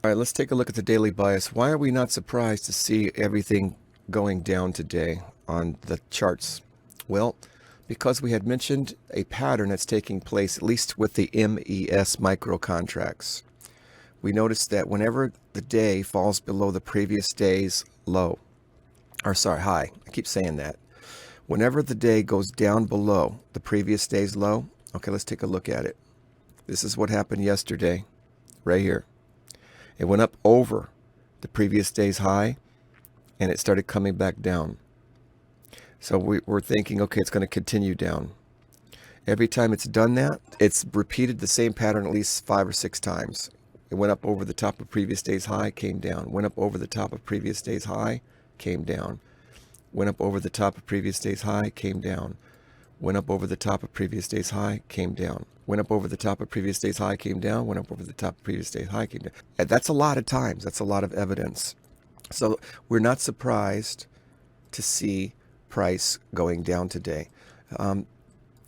All right, let's take a look at the daily bias. Why are we not surprised to see everything going down today on the charts? Well, because we had mentioned a pattern that's taking place, at least with the MES micro contracts. We noticed that whenever the day falls below the previous day's low, or sorry, high, I keep saying that. Whenever the day goes down below the previous day's low, okay, let's take a look at it. This is what happened yesterday, right here. It went up over the previous day's high, and it started coming back down. So we're thinking, okay, it's going to continue down. Every time it's done that, it's repeated the same pattern at least 5 or 6 times. It went up over the top of previous day's high, came down. Went up over the top of previous day's high, came down. Went up over the top of previous day's high, came down. Went up over the top of previous day's high, came down. Went up over the top of previous day's high, came down. Went up over the top of previous day's high, came down. And that's a lot of times. That's a lot of evidence. So we're not surprised to see price going down today.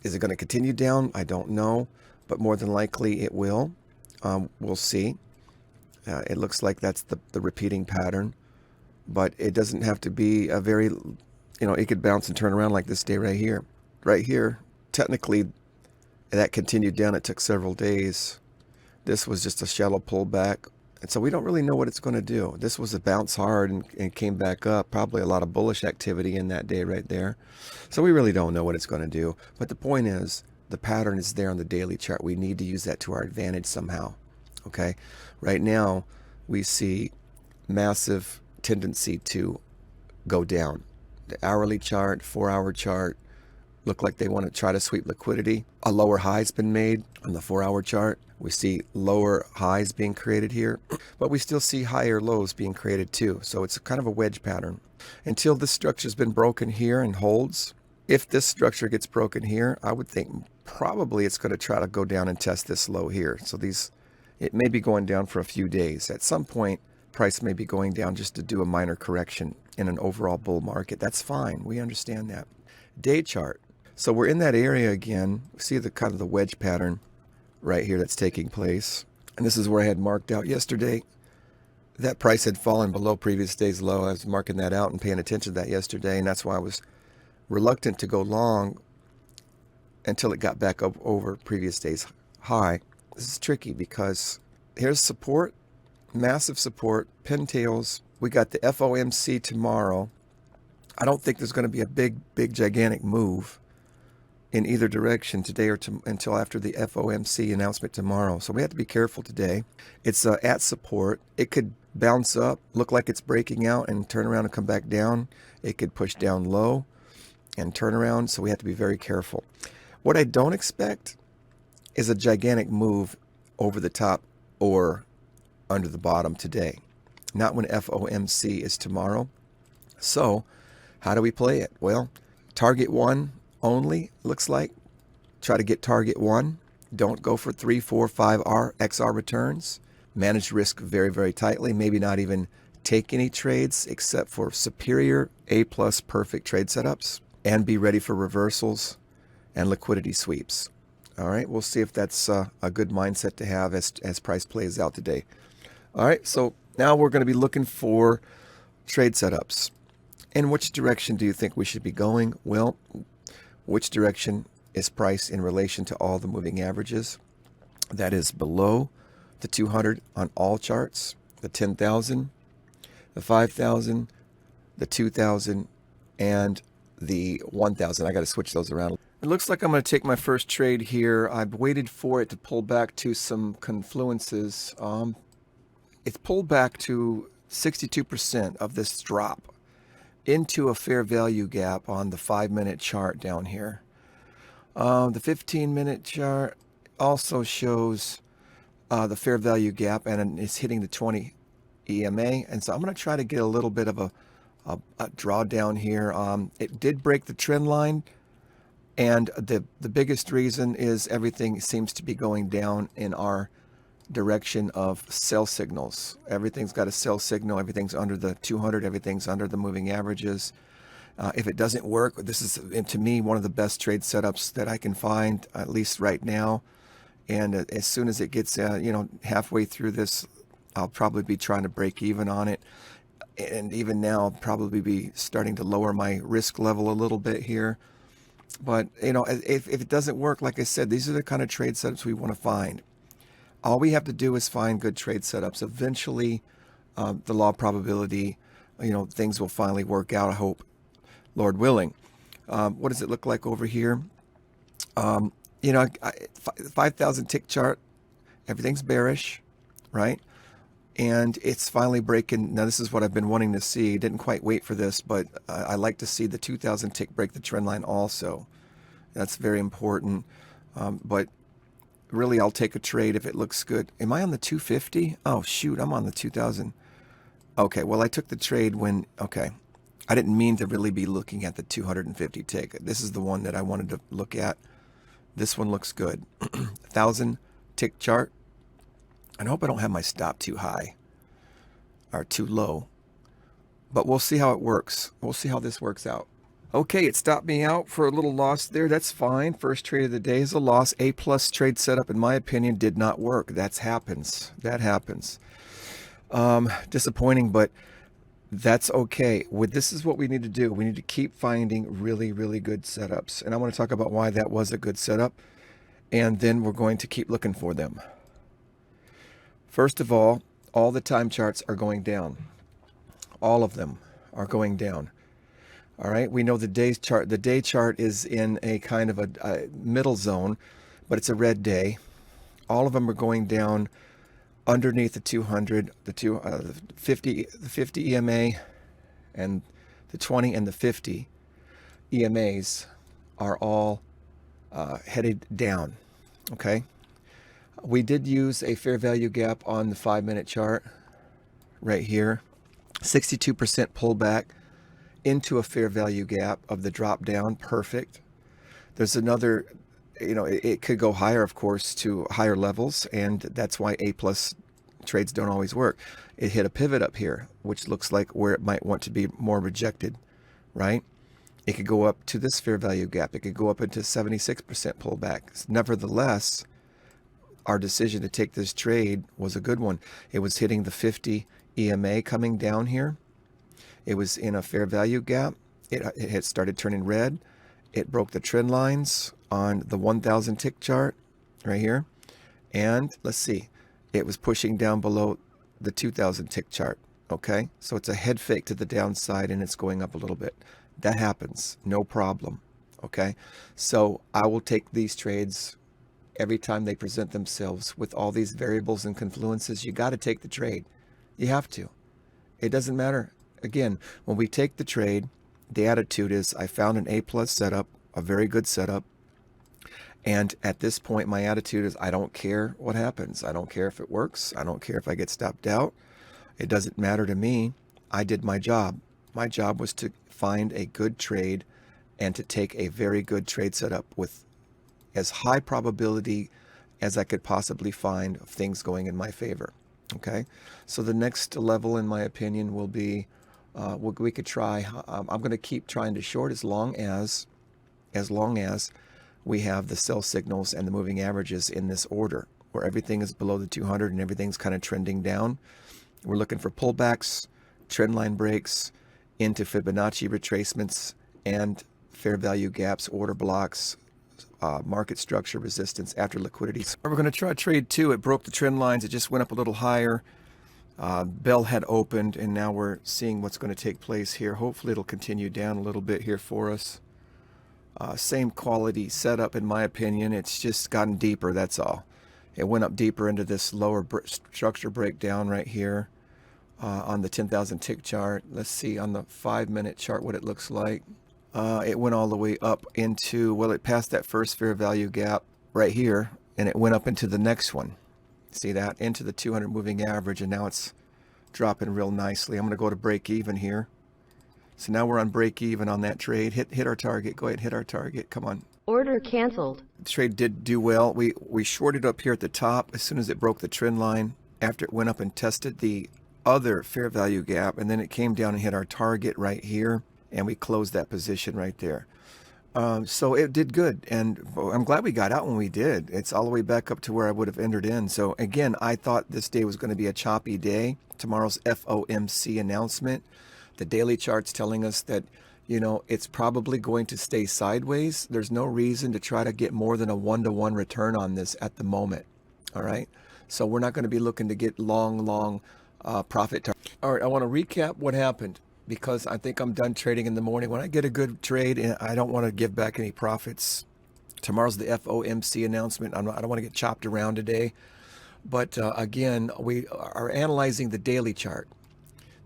Is it going to continue down? I don't know, but more than likely it will. We'll see. It looks like that's the repeating pattern, but it doesn't have to be a very, it could bounce and turn around like this day right here. Right here, technically, that continued down. It took several days. This was just a shallow pullback. And so we don't really know what it's going to do. This was a bounce hard and came back up. Probably a lot of bullish activity in that day right there. So we really don't know what it's going to do. But the point is, the pattern is there on the daily chart. We need to use that to our advantage somehow. Okay? Right now, we see massive tendency to go down. The hourly chart, 4-hour chart, look like they want to try to sweep liquidity. A lower high's been made on the 4-hour chart. We see lower highs being created here, but we still see higher lows being created too. So it's kind of a wedge pattern. Until this structure's been broken here and holds, if this structure gets broken here, I would think probably it's going to try to go down and test this low here. So it may be going down for a few days. At some point, price may be going down just to do a minor correction in an overall bull market. That's fine. We understand that. Day chart. So we're in that area again. See the kind of the wedge pattern right here that's taking place. And this is where I had marked out yesterday. That price had fallen below previous day's low. I was marking that out and paying attention to that yesterday. And that's why I was reluctant to go long until it got back up over previous day's high. This is tricky because here's support, massive support, pintails. We got the FOMC tomorrow. I don't think there's going to be a big, gigantic move in either direction today or until after the FOMC announcement tomorrow. So we have to be careful today. It's at support. It could bounce up, look like it's breaking out and turn around and come back down. It could push down low and turn around. So we have to be very careful. What I don't expect is a gigantic move over the top or under the bottom today. Not when FOMC is tomorrow. So how do we play it? Well, target one only, looks like. Try to get target one. Don't go for 3, 4, 5 XR returns. Manage risk very, very tightly. Maybe not even take any trades except for superior A+ perfect trade setups. And be ready for reversals and liquidity sweeps. All right, we'll see if that's a good mindset to have as price plays out today. All right, so now we're going to be looking for trade setups. In which direction do you think we should be going? Well, which direction is price in relation to all the moving averages? That is below the 200 on all charts, the 10,000, the 5,000, the 2,000, and the 1,000. I got to switch those around. It looks like I'm going to take my first trade here. I've waited for it to pull back to some confluences. It's pulled back to 62% of this drop into a fair value gap on the 5-minute chart down here. The 15-minute chart also shows the fair value gap, and it's hitting the 20 EMA. And so I'm going to try to get a little bit of a drawdown here. It did break the trend line, and the biggest reason is everything seems to be going down in our direction of sell signals. Everything's got a sell signal. Everything's under the 200. Everything's under the moving averages. If it doesn't work, this is, to me, one of the best trade setups that I can find, at least right now. And as soon as it gets, halfway through this I'll probably be trying to break even on it. And even now, I'll probably be starting to lower my risk level a little bit here. But, if it doesn't work, like I said, these are the kind of trade setups we want to find. All we have to do is find good trade setups. Eventually, the law of probability, things will finally work out, I hope, Lord willing. What does it look like over here? 5,000 tick chart, everything's bearish, right? And it's finally breaking. Now, this is what I've been wanting to see. Didn't quite wait for this, but I like to see the 2,000 tick break the trend line also. That's very important. But really, I'll take a trade if it looks good. Am I on the 250? Oh, shoot, I'm on the 2,000. Okay, well, I took the trade when, okay. I didn't mean to really be looking at the 250 tick. This is the one that I wanted to look at. This one looks good. 1,000 tick chart. I hope I don't have my stop too high or too low, but we'll see how it works. We'll see how this works out. Okay, it stopped me out for a little loss there. That's fine. First trade of the day is a loss. A plus trade setup, in my opinion, did not work. That happens. Disappointing, but that's okay. This is what we need to do. We need to keep finding really, really good setups. And I want to talk about why that was a good setup. And then we're going to keep looking for them. First of all the time charts are going down. All of them are going down. All right. We know the day chart is in a kind of a middle zone, but it's a red day. All of them are going down underneath the 200, the 50 EMA, and the 20 and the 50 EMAs are all headed down. Okay. We did use a fair value gap on the 5-minute chart right here. 62% pullback into a fair value gap of the drop down. Perfect. There's another, it could go higher, of course, to higher levels, and that's why A plus trades don't always work. It hit a pivot up here, which looks like where it might want to be more rejected, right? It could go up to this fair value gap. It could go up into 76% pullback. Nevertheless, our decision to take this trade was a good one. It was hitting the 50 EMA coming down here. It was in a fair value gap. It had started turning red. It broke the trend lines on the 1,000 tick chart right here. And let's see, it was pushing down below the 2,000 tick chart. Okay, so it's a head fake to the downside and it's going up a little bit. That happens, no problem. Okay, so I will take these trades every time they present themselves with all these variables and confluences. You got to take the trade. You have to. It doesn't matter. Again, when we take the trade, the attitude is I found an A plus setup, a very good setup. And at this point, my attitude is I don't care what happens. I don't care if it works. I don't care if I get stopped out. It doesn't matter to me. I did my job. My job was to find a good trade and to take a very good trade setup with as high probability as I could possibly find of things going in my favor. Okay, so the next level, in my opinion, will be we could try. I'm going to keep trying to short as long as we have the sell signals and the moving averages in this order, where everything is below the 200 and everything's kind of trending down. We're looking for pullbacks, trend line breaks into Fibonacci retracements and fair value gaps, order blocks, market structure resistance after liquidity. So we're going to try trade 2. It broke the trend lines. It just went up a little higher. Bell had opened, and now we're seeing what's going to take place here. Hopefully it'll continue down a little bit here for us. Same quality setup, in my opinion. It's just gotten deeper, that's all. It went up deeper into this lower structure breakdown right here on the 10,000 tick chart. Let's see on the 5-minute chart what it looks like. It went all the way up into, well, it passed that first fair value gap right here, and it went up into the next one. See that? Into the 200 moving average, and now it's dropping real nicely. I'm going to go to break even here. So now we're on break even on that trade. Hit our target. Go ahead, hit our target. Come on. Order canceled. The trade did do well. We shorted up here at the top as soon as it broke the trend line after it went up and tested the other fair value gap, and then it came down and hit our target right here, and we closed that position right there. So it did good, and I'm glad we got out when we did. It's all the way back up to where I would have entered in. So again, I thought this day was going to be a choppy day. Tomorrow's FOMC announcement. The daily chart's telling us that, it's probably going to stay sideways. There's no reason to try to get more than a 1-to-1 return on this at the moment. All right. So we're not going to be looking to get long profit. All right. I want to recap what happened, because I think I'm done trading in the morning. When I get a good trade and I don't want to give back any profits. Tomorrow's the FOMC announcement. I don't want to get chopped around today. But again, we are analyzing the daily chart.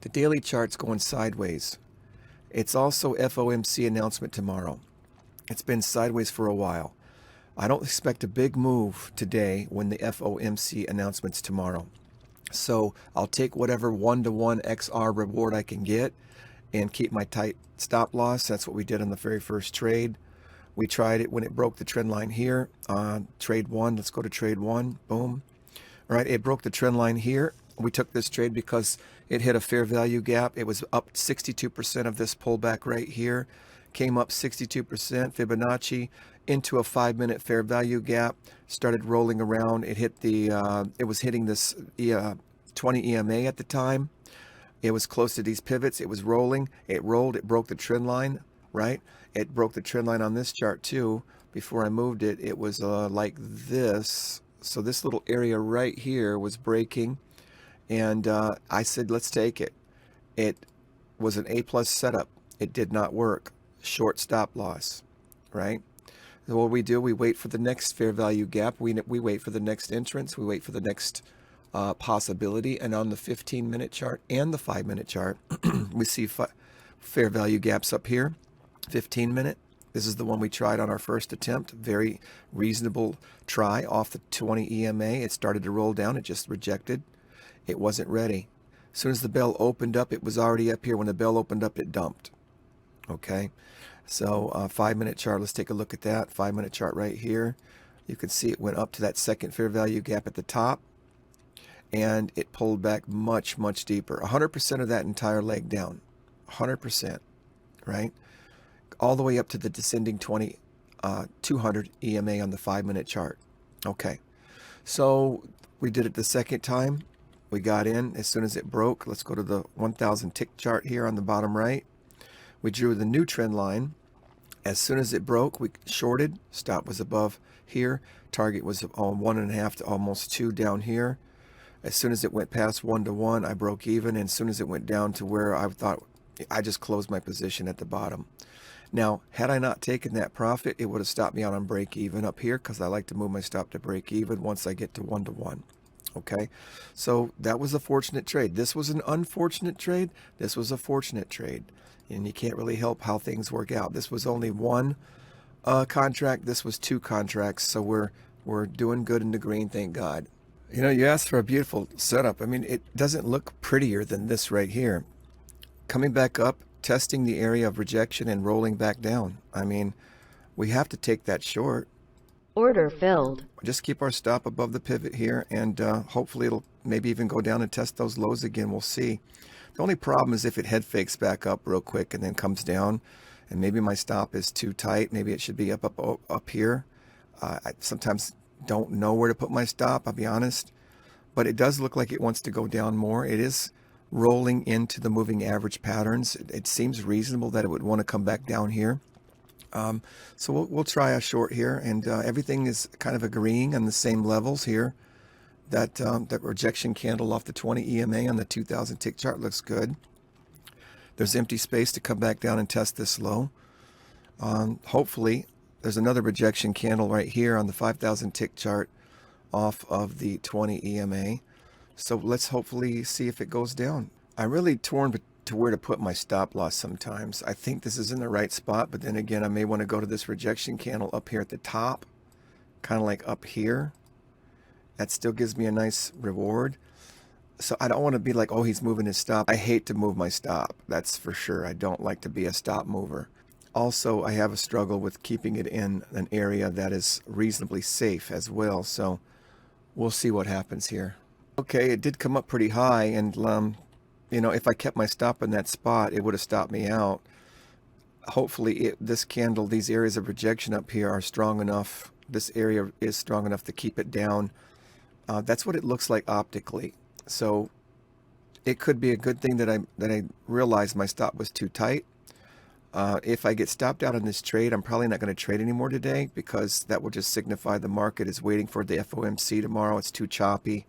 The daily chart's going sideways. It's also FOMC announcement tomorrow. It's been sideways for a while. I don't expect a big move today when the FOMC announcement's tomorrow. So I'll take whatever 1-to-1 XR reward I can get and keep my tight stop loss. That's what we did on the very first trade. We tried it when it broke the trend line here. Trade one, let's go to trade one, boom. All right, it broke the trend line here. We took this trade because it hit a fair value gap. It was up 62% of this pullback right here. Came up 62% Fibonacci into a 5-minute fair value gap. Started rolling around. It hit it was hitting this 20 EMA at the time. It was close to these pivots. It was rolling. It rolled. It broke the trend line, right? It broke the trend line on this chart too. Before I moved it, it was like this. So this little area right here was breaking. And I said, let's take it. It was an A+ setup. It did not work. Short stop loss, right? So what we do, we wait for the next fair value gap. We wait for the next entrance. We wait for the next possibility. And on the 15-minute chart and the 5-minute chart, we see fair value gaps up here. 15-minute. This is the one we tried on our first attempt. Very reasonable try off the 20 EMA. It started to roll down. It just rejected. It wasn't ready. As soon as the bell opened up, it was already up here. When the bell opened up, it dumped. Okay. So 5-minute chart, let's take a look at that. 5-minute chart right here. You can see it went up to that second fair value gap at the top. And it pulled back much, much deeper. 100% of that entire leg down. 100%. Right? All the way up to the descending 200 EMA on the 5-minute chart. Okay. So we did it the second time. We got in as soon as it broke. Let's go to the 1000 tick chart here on the bottom right. We drew the new trend line. As soon as it broke, we shorted. Stop was above here. Target was 1.5 to almost 2 down here. As soon as it went past 1-to-1, I broke even. And as soon as it went down to where I thought, I just closed my position at the bottom. Now, had I not taken that profit, it would have stopped me out on break even up here, because I like to move my stop to break even once I get to 1-to-1. Okay, so that was a fortunate trade. This was an unfortunate trade. This was a fortunate trade. And you can't really help how things work out. This was only one contract. This was 2 contracts. So we're doing good in the green, thank God. You asked for a beautiful setup. I mean, it doesn't look prettier than this right here. Coming back up, testing the area of rejection and rolling back down. I mean, we have to take that short. Order filled. Just keep our stop above the pivot here, and hopefully it'll maybe even go down and test those lows again. We'll see. The only problem is if it head fakes back up real quick and then comes down, and maybe my stop is too tight. Maybe it should be up here. I sometimes don't know where to put my stop, I'll be honest. But it does look like it wants to go down more. It is rolling into the moving average patterns. It seems reasonable that it would want to come back down here. So we'll try a short here, and everything is kind of agreeing on the same levels here. That rejection candle off the 20 EMA on the 2000 tick chart looks good. There's empty space to come back down and test this low. Hopefully, there's another rejection candle right here on the 5000 tick chart off of the 20 EMA. So let's hopefully see if it goes down. I'm really torn to where to put my stop loss sometimes. I think this is in the right spot, but then again, I may want to go to this rejection candle up here at the top, kind of like up here. That still gives me a nice reward. So I don't want to be like, oh, he's moving his stop. I hate to move my stop. That's for sure. I don't like to be a stop mover. Also, I have a struggle with keeping it in an area that is reasonably safe as well. So we'll see what happens here. Okay, it did come up pretty high, and if I kept my stop in that spot, it would have stopped me out. hopefully this candle, these areas of rejection up here are strong enough. This area is strong enough to keep it down. That's what it looks like optically. So it could be a good thing that I realized my stop was too tight. If I get stopped out on this trade, I'm probably not going to trade anymore today, because that will just signify the market is waiting for the FOMC tomorrow. It's too choppy,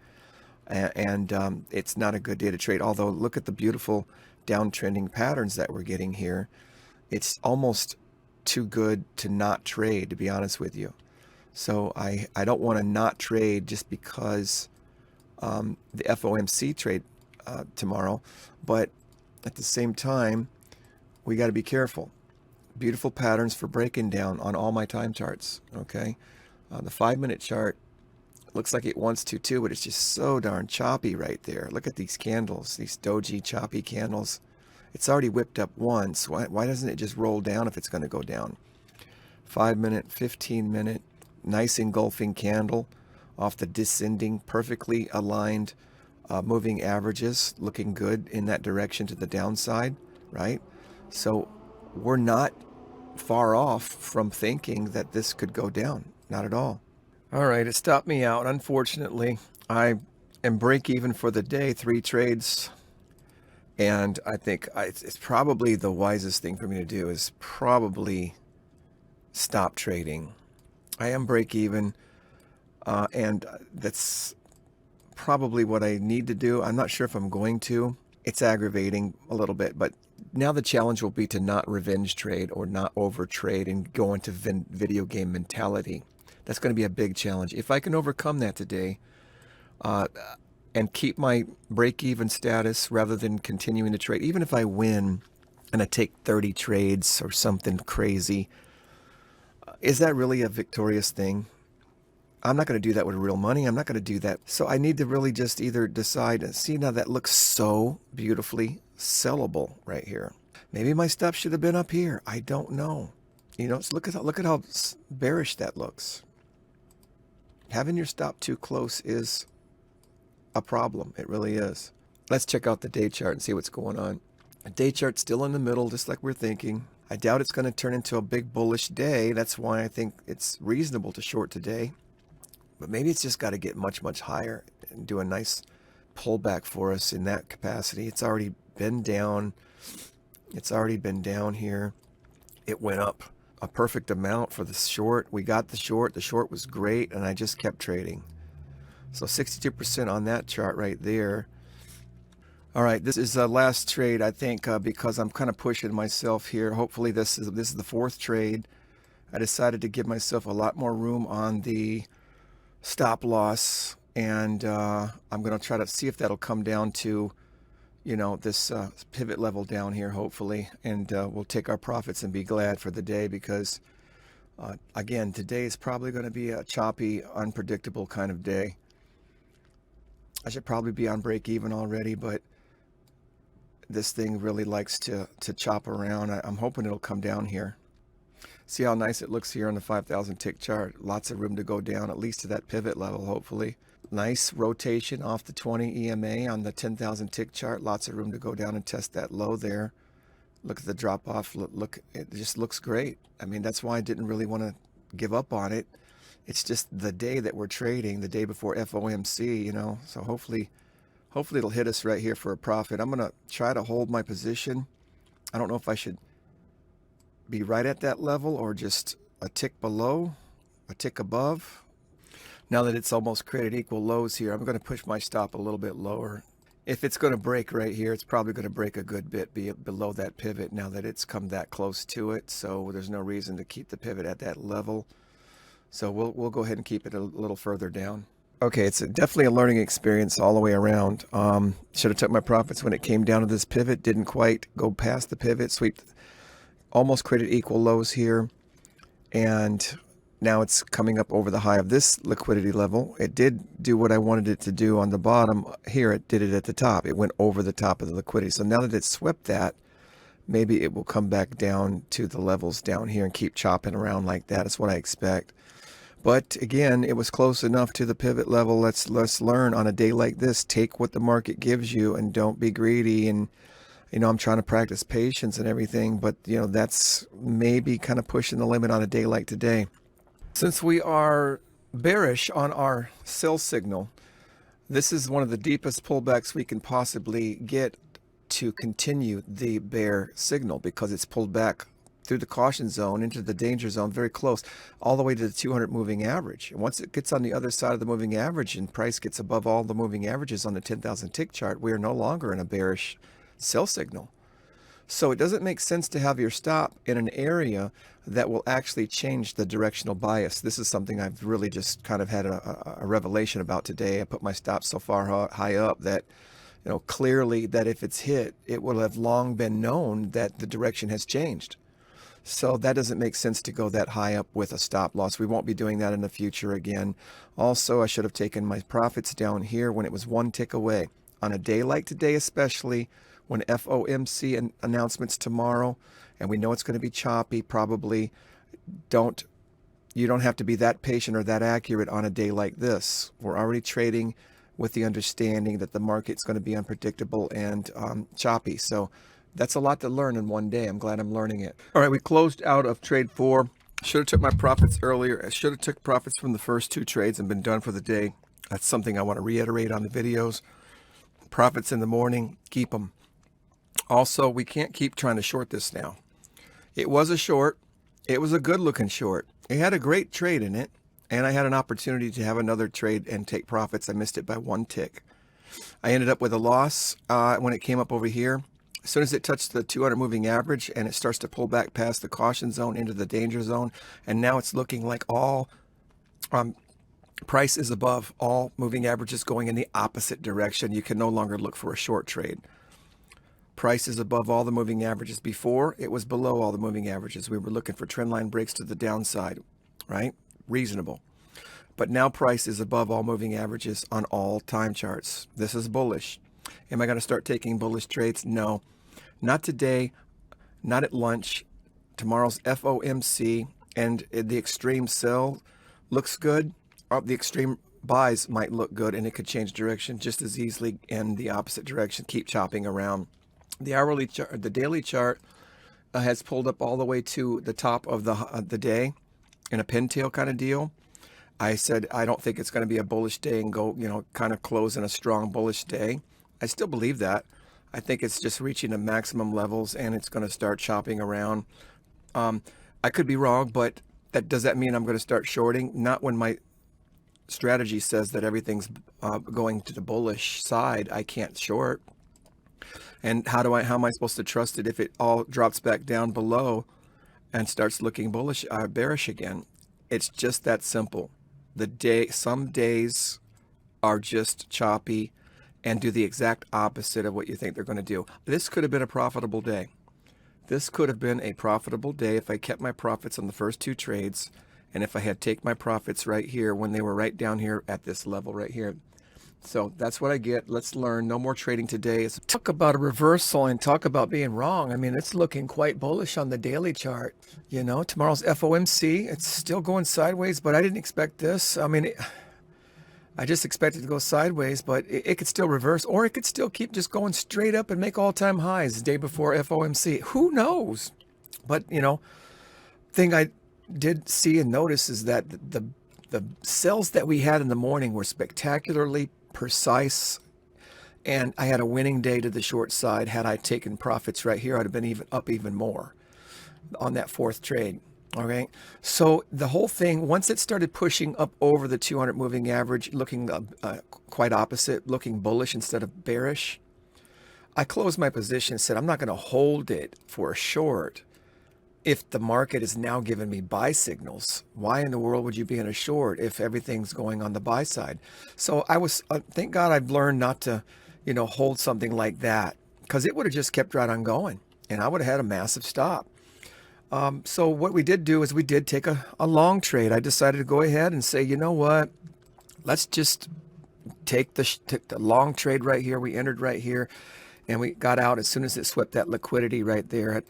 and it's not a good day to trade. Although look at the beautiful downtrending patterns that we're getting here. It's almost too good to not trade, to be honest with you. So I don't want to not trade just because the FOMC trade tomorrow, but at the same time, we got to be careful. Beautiful patterns for breaking down on all my time charts. Okay, the 5-minute chart looks like it wants to too, but it's just so darn choppy right there. Look at these candles, these doji choppy candles. It's already whipped up once. Why doesn't it just roll down if it's going to go down? 5-minute, 15-minute, nice engulfing candle off the descending, perfectly aligned moving averages, looking good in that direction to the downside, right? So we're not far off from thinking that this could go down. Not at all. All right, it stopped me out. Unfortunately, I am break even for the day, 3 trades. And I think it's probably the wisest thing for me to do is probably stop trading. I am break even, and that's probably what I need to do. I'm not sure if I'm going to. It's aggravating a little bit, but now the challenge will be to not revenge trade or not over trade and go into video game mentality. That's going to be a big challenge. If I can overcome that today, and keep my break-even status rather than continuing to trade, even if I win and I take 30 trades or something crazy, is that really a victorious thing? I'm not going to do that with real money. I'm not going to do that. So I need to really just either decide, see, now that looks so beautifully sellable right here. Maybe my stop should have been up here. I don't know. You know, so look at how bearish that looks. Having your stop too close is a problem. It really is. Let's check out the day chart and see what's going on. The day chart's still in the middle, just like we're thinking. I doubt it's going to turn into a big bullish day. That's why I think it's reasonable to short today. But maybe it's just got to get much, much higher and do a nice pullback for us in that capacity. It's already been down. It's already been down here. It went up a perfect amount for the short. We got the short. The short was great, and I just kept trading. So 62% on that chart right there. All right, this is the last trade, I think, because I'm kind of pushing myself here. Hopefully this is the 4th trade. I decided to give myself a lot more room on the stop loss, and I'm going to try to see if that'll come down to, you know, this pivot level down here, hopefully, and we'll take our profits and be glad for the day, because again, today is probably going to be a choppy, unpredictable kind of day. I should probably be on break even already, but this thing really likes to chop around. I'm hoping it'll come down here. See how nice it looks here on the 5,000 tick chart. Lots of room to go down, at least to that pivot level, hopefully. Nice rotation off the 20 EMA on the 10,000 tick chart. Lots of room to go down and test that low there. Look at the drop off. Look, it just looks great. I mean, that's why I didn't really want to give up on it. It's just the day that we're trading, the day before FOMC, you know. So hopefully it'll hit us right here for a profit. I'm going to try to hold my position. I don't know if I should be right at that level or just a tick below, a tick above. Now that it's almost created equal lows here, I'm going to push my stop a little bit lower. If it's going to break right here, it's probably going to break a good bit below that pivot now that it's come that close to it. So there's no reason to keep the pivot at that level. So we'll go ahead and keep it a little further down. Okay, it's definitely a learning experience all the way around. Should have took my profits when it came down to this pivot. Didn't quite go past the pivot. Sweep, almost created equal lows here. And now it's coming up over the high of this liquidity level. It did do what I wanted it to do on the bottom. Here it did it at the top. It went over the top of the liquidity. So now that it's swept that, maybe it will come back down to the levels down here and keep chopping around like that. That's what I expect. But again, it was close enough to the pivot level. Let's learn on a day like this. Take what the market gives you and don't be greedy and I'm trying to practice patience and everything, but that's maybe kind of pushing the limit on a day like today. Since we are bearish on our sell signal, this is one of the deepest pullbacks we can possibly get to continue the bear signal, because it's pulled back through the caution zone into the danger zone very close, all the way to the 200 moving average. And once it gets on the other side of the moving average and price gets above all the moving averages on the 10,000 tick chart, we are no longer in a bearish sell signal. So it doesn't make sense to have your stop in an area that will actually change the directional bias. This is something I've really just kind of had a revelation about today. I put my stop so far high up that, clearly that if it's hit, it will have long been known that the direction has changed. So that doesn't make sense to go that high up with a stop loss. We won't be doing that in the future again. Also, I should have taken my profits down here when it was one tick away. On a day like today, especially when FOMC announcements tomorrow, and we know it's going to be choppy, probably you don't have to be that patient or that accurate on a day like this. We're already trading with the understanding that the market's going to be unpredictable and choppy. So that's a lot to learn in one day. I'm glad I'm learning it. All right, we closed out of trade 4. Should have took my profits earlier. I should have took profits from the first 2 trades and been done for the day. That's something I want to reiterate on the videos. Profits in the morning, keep them. Also, we can't keep trying to short this now. It was a short. It was a good looking short. It had a great trade in it, and I had an opportunity to have another trade and take profits. I missed it by 1 tick. I ended up with a loss when it came up over here. As soon as it touched the 200 moving average and it starts to pull back past the caution zone into the danger zone, and now it's looking like all price is above all moving averages going in the opposite direction. You can no longer look for a short trade. Price is above all the moving averages. Before, it was below all the moving averages. We were looking for trend line breaks to the downside, right? Reasonable. But now price is above all moving averages on all time charts. This is bullish. Am I going to start taking bullish trades? No, not today, not at lunch. Tomorrow's FOMC and the extreme sell looks good. The extreme buys might look good, and it could change direction just as easily in the opposite direction. Keep chopping around. The hourly chart, the daily chart has pulled up all the way to the top of the day in a pintail kind of deal. I said I don't think it's going to be a bullish day and go, kind of close in a strong bullish day. I still believe that. I think it's just reaching the maximum levels and it's going to start chopping around. I could be wrong, but does that mean I'm going to start shorting? Not when my strategy says that everything's going to the bullish side. I can't short. And how am I supposed to trust it if it all drops back down below and starts looking bullish, bearish again? It's just that simple. Some days are just choppy and do the exact opposite of what you think they're going to do. This could have been a profitable day. This could have been a profitable day if I kept my profits on the first 2 trades, and if I had taken my profits right here when they were right down here at this level right here. So that's what I get. Let's learn. No more trading today. Talk about a reversal and talk about being wrong. I mean, it's looking quite bullish on the daily chart. Tomorrow's FOMC. It's still going sideways, but I didn't expect this. I mean, I just expected to go sideways, but it could still reverse, or it could still keep just going straight up and make all-time highs the day before FOMC. Who knows? But, thing I did see and notice is that the sells that we had in the morning were spectacularly precise, and I had a winning day to the short side. Had I taken profits right here, I'd have been even more on that 4th trade. Okay, so the whole thing, once it started pushing up over the 200 moving average, looking quite opposite, looking bullish instead of bearish, I closed my position and said, I'm not going to hold it for a short. If the market is now giving me buy signals, why in the world would you be in a short if everything's going on the buy side? So thank God I've learned not to, hold something like that, because it would have just kept right on going and I would have had a massive stop. So what we did do is we did take a long trade. I decided to go ahead and say, you know what, let's just take the long trade right here. We entered right here and we got out as soon as it swept that liquidity right there.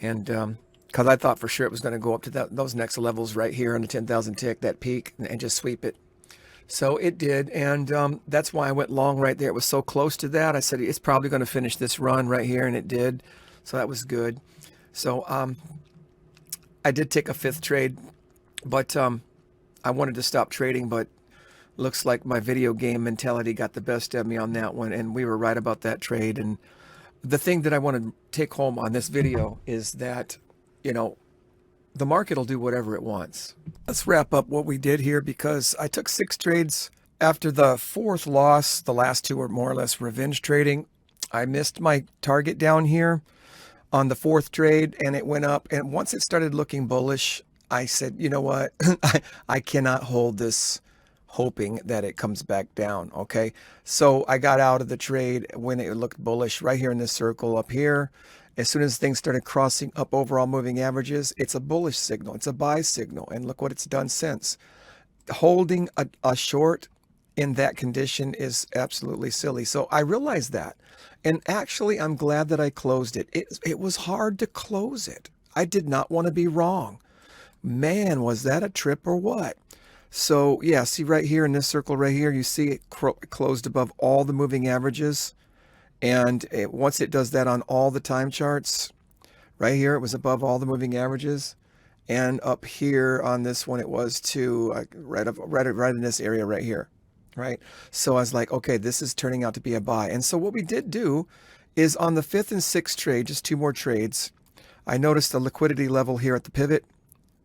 And because I thought for sure it was going to go up to those next levels right here on the 10,000 tick, that peak, and just sweep it. So it did, and that's why I went long right there. It was so close to that. I said it's probably going to finish this run right here, and it did. So that was good. So I did take a fifth trade, but I wanted to stop trading, but looks like my video game mentality got the best of me on that one, and we were right about that trade. And the thing that I want to take home on this video is that, you know, the market will do whatever it wants. Let's wrap up what we did here, because I took 6 trades. After the fourth loss, the last 2 were more or less revenge trading. I missed my target down here on the fourth trade, and it went up. And once it started looking bullish, I said, you know what? I cannot hold this hoping that it comes back down. Okay. So I got out of the trade when it looked bullish right here in this circle up here. As soon as things started crossing up overall moving averages, it's a bullish signal. It's a buy signal. And look what it's done since. Holding a short in that condition is absolutely silly. So I realized that. And actually, I'm glad that I closed it. It was hard to close it. I did not want to be wrong. Man, was that a trip or what? So yeah, see right here in this circle right here, you see it closed above all the moving averages. And once it does that on all the time charts, right here, it was above all the moving averages. And up here on this one, it was too, right in this area right here, right? So I was like, okay, this is turning out to be a buy. And so what we did do is on the 5th and 6th trade, just 2 more trades, I noticed the liquidity level here at the pivot.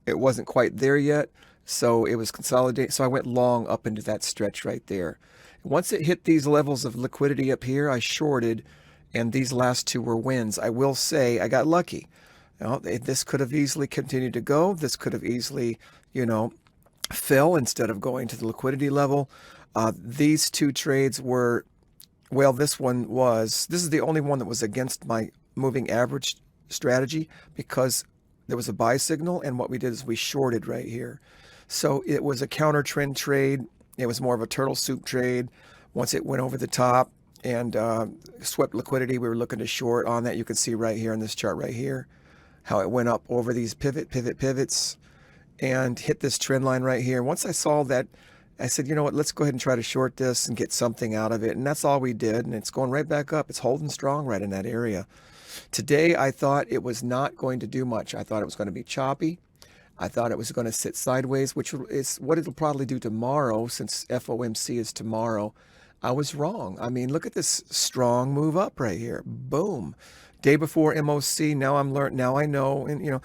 It wasn't quite there yet, so it was consolidating. So I went long up into that stretch right there. Once it hit these levels of liquidity up here, I shorted, and these last 2 were wins. I will say I got lucky. You know, this could have easily continued to go. This could have easily, you know, fell instead of going to the liquidity level. These 2 trades were, well, this is the only one that was against my moving average strategy, because there was a buy signal, and what we did is we shorted right here. So it was a counter trend trade. It was more of a turtle soup trade. Once it went over the top and swept liquidity, we were looking to short on that. You can see right here in this chart right here how it went up over these pivots and hit this trend line right here. Once I saw that, I said, you know what, let's go ahead and try to short this and get something out of it. And that's all we did. And it's going right back up. It's holding strong right in that area. Today, I thought it was not going to do much. I thought it was going to be choppy. I thought it was going to sit sideways, which is what it'll probably do tomorrow, since FOMC is tomorrow. I was wrong. I mean, look at this strong move up right here. Boom. Day before MOC. Now now I know. And, you know,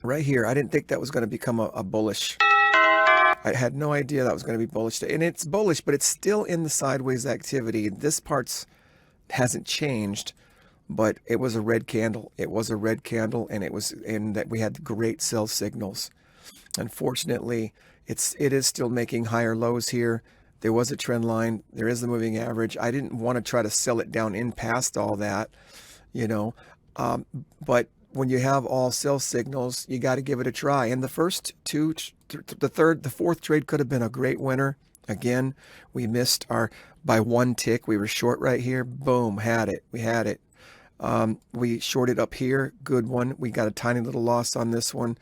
right here, I didn't think that was going to become a bullish. I had no idea that was going to be bullish. And it's bullish, but it's still in the sideways activity. This part's hasn't changed. But it was a red candle. It was a red candle, and it was in that we had great sell signals. Unfortunately, it is still making higher lows here. There was a trend line. There is the moving average. I didn't want to try to sell it down in past all that, you know. But when you have all sell signals, you got to give it a try. And the first 2, the fourth trade could have been a great winner. Again, we missed our by 1 tick. We were short right here. Boom, had it. We had it. We shorted up here. Good one. We got a tiny little loss on this one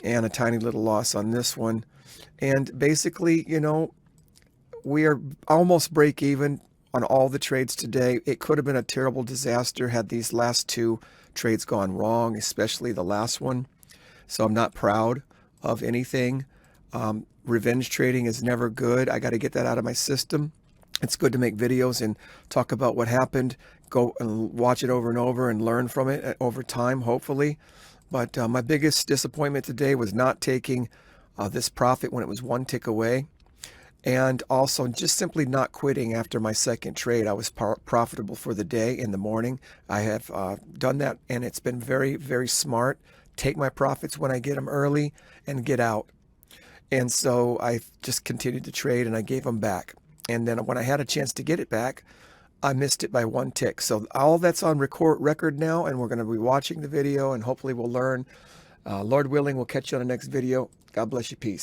and a tiny little loss on this one. And basically, you know, we are almost break even on all the trades today. It could have been a terrible disaster had these last 2 trades gone wrong, especially the last one. So I'm not proud of anything. Revenge trading is never good. I got to get that out of my system. It's good to make videos and talk about what happened, go and watch it over and over and learn from it over time, hopefully. But my biggest disappointment today was not taking this profit when it was 1 tick away. And also just simply not quitting after my second trade. I was profitable for the day in the morning. I have done that, and it's been very, very smart. Take my profits when I get them early and get out. And so I just continued to trade, and I gave them back. And then when I had a chance to get it back, I missed it by 1 tick. So all that's on record now, and we're going to be watching the video, and hopefully we'll learn. Lord willing, we'll catch you on the next video. God bless you. Peace.